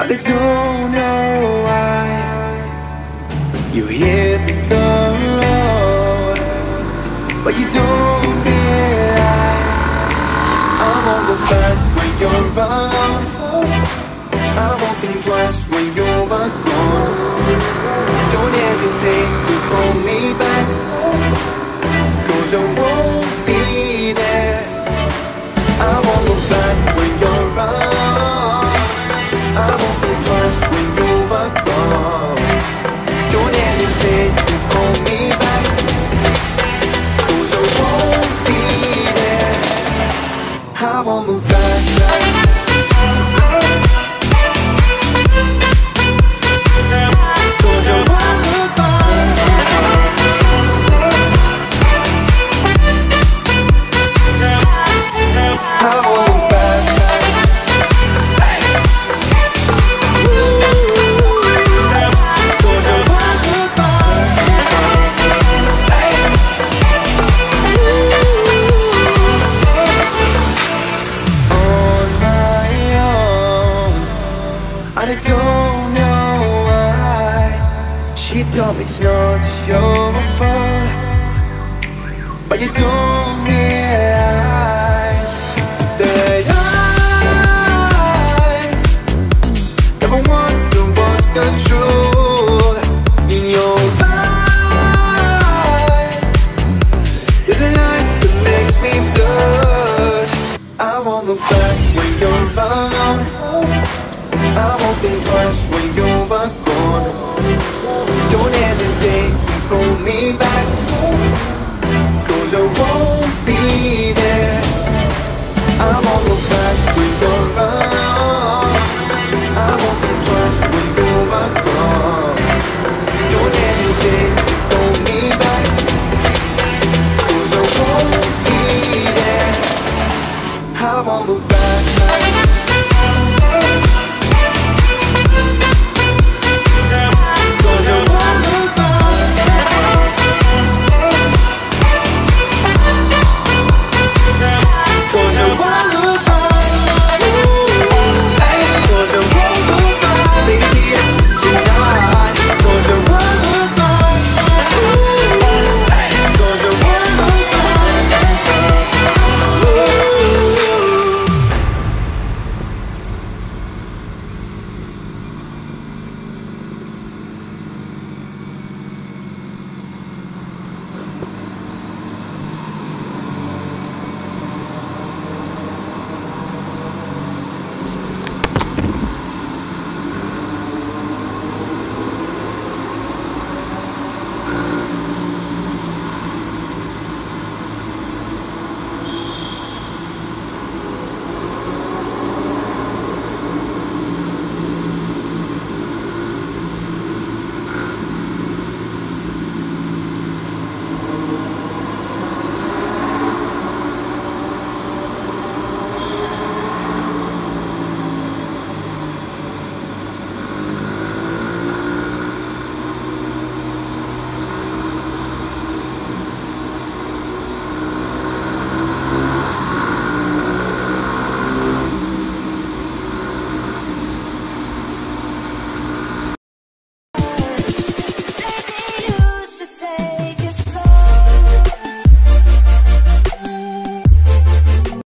but I don't know why you hit the road, but you don't realize I'm on the back when you're around. I won't think twice when you're gone. Don't hesitate to call me back, 'cause I won't be there. I won't look back when you're around. I won't think twice when you're gone. Don't hesitate to call me back, 'cause I won't be there. I won't look back. It's not your fault, but you don't realize that I never wonder what's the truth in your eyes. There's a light that makes me blush. I won't look back when you're around. I won't think twice when you're gone. Don't hesitate to call me back, 'cause I won't be there. I won't look back.